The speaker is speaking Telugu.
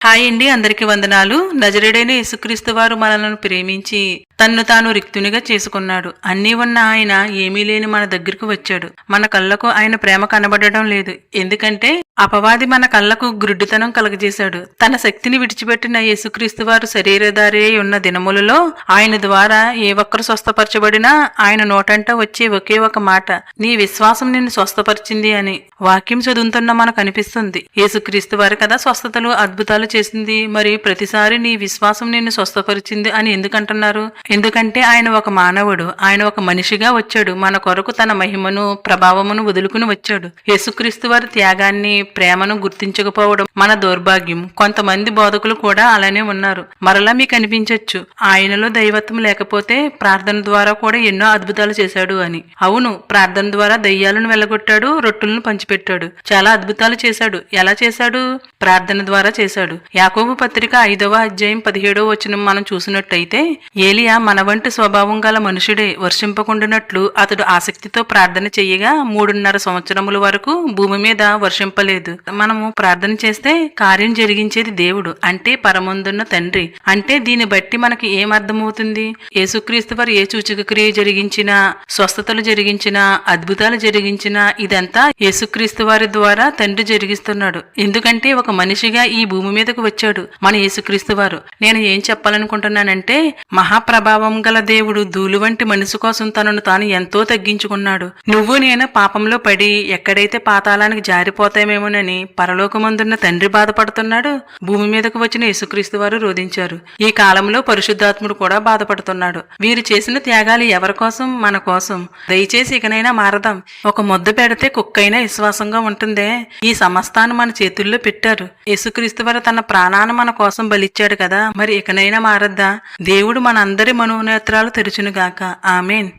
హాయ్ అండి, అందరికీ వందనాలు. నజరేడైన యేసుక్రీస్తు వారు మనలను ప్రేమించి తన్ను తాను రిక్తునిగా చేసుకున్నాడు. అన్నీ ఉన్న ఆయన ఏమీ లేని మన దగ్గరకు వచ్చాడు. మన కళ్ళకు ఆయన ప్రేమ కనబడడం లేదు. ఎందుకంటే అపవాది మన కళ్ళకు గ్రుడ్డితనం కలగజేశాడు. తన శక్తిని విడిచిపెట్టిన యేసుక్రీస్తు వారు శరీరధారి అయి ఉన్న దినములలో ఆయన ద్వారా ఏ ఒక్కరు స్వస్థపరచబడినా ఆయన నోటంట వచ్చే ఒకే ఒక మాట, నీ విశ్వాసం నిన్ను స్వస్థపరిచింది అని. వాక్యం చదువుతున్న మనకు అనిపిస్తుంది, యేసుక్రీస్తు వారు కదా స్వస్థతలు అద్భుతాలు చేసింది, మరి ప్రతిసారి నీ విశ్వాసం నిన్ను స్వస్థపరిచింది అని ఎందుకంటున్నారు? ఎందుకంటే ఆయన ఒక మానవుడు, ఆయన ఒక మనిషిగా వచ్చాడు. మన కొరకు తన మహిమను ప్రభావమును వదులుకుని వచ్చాడు. యేసుక్రీస్తు వారి త్యాగాన్ని ప్రేమను గుర్తించకపోవడం మన దౌర్భాగ్యం. కొంతమంది బోధకులు కూడా అలానే ఉన్నారు. మరలా మీకు అనిపించవచ్చు, ఆయనలో దైవత్వం లేకపోతే ప్రార్థన ద్వారా కూడా ఎన్నో అద్భుతాలు చేశాడు అని. అవును, ప్రార్థన ద్వారా దయ్యాలను వెళ్ళగొట్టాడు, రొట్టెలను పంచిపెట్టాడు, చాలా అద్భుతాలు చేశాడు. ఎలా చేశాడు? ప్రార్థన ద్వారా చేశాడు. యాకోబు పత్రిక 5వ అధ్యాయం 17వ వచనం మనం చూసినట్టయితే, ఏలియా మన వంటి స్వభావం గల మనుషుడే. వర్షింపకుండానట్లు అతడు ఆసక్తితో ప్రార్థన చెయ్యగా 3.5 సంవత్సరముల వరకు భూమి మీద వర్షింపలేదు. మనము ప్రార్థన చేస్తే కార్యం జరిగించేది దేవుడు, అంటే పరమందున్న తండ్రి. అంటే దీన్ని బట్టి మనకి ఏం అర్థమవుతుంది? యేసుక్రీస్తు వారు ఏ సూచక క్రియ జరిగించినా, స్వస్థతలు జరిగించినా, అద్భుతాలు జరిగించినా ఇదంతా యేసుక్రీస్తు వారి ద్వారా తండ్రి జరిగిస్తున్నాడు. ఎందుకంటే ఒక మనిషిగా ఈ భూమి మీదకు వచ్చాడు మన యేసుక్రీస్తు వారు. నేను ఏం చెప్పాలనుకుంటున్నానంటే, మహాప్రభావం గల దేవుడు ధూళి వంటి మనిషి కోసం తనను తాను ఎంతో తగ్గించుకున్నాడు. నువ్వు నేను పాపంలో పడి ఎక్కడైతే పాతాళానికి జారిపోతామేమోనని పరలోకమందున్న తండ్రి బాధపడుతున్నాడు. భూమి మీదకు వచ్చిన యేసుక్రీస్తు వారు రోధించారు. ఈ కాలంలో పరిశుద్ధాత్ముడు కూడా బాధపడుతున్నాడు. వీరు చేసిన త్యాగాలు ఎవరి కోసం? మన కోసం. దయచేసి ఇకనైనా మారదాం. ఒక ముద్ద పెడితే కుక్కైనా విశ్వాసంగా ఉంటుందే. ఈ సమస్తాన్ని మన చేతుల్లో పెట్టారు. యేసుక్రీస్తు వారు తన ప్రాణాన్ని మన కోసం బలిచ్చాడు కదా, మరి ఇకనైనా మారద్దా? దేవుడు మనందరి మనోనేత్రాలు తెరుచునుగాక. ఆమేన్.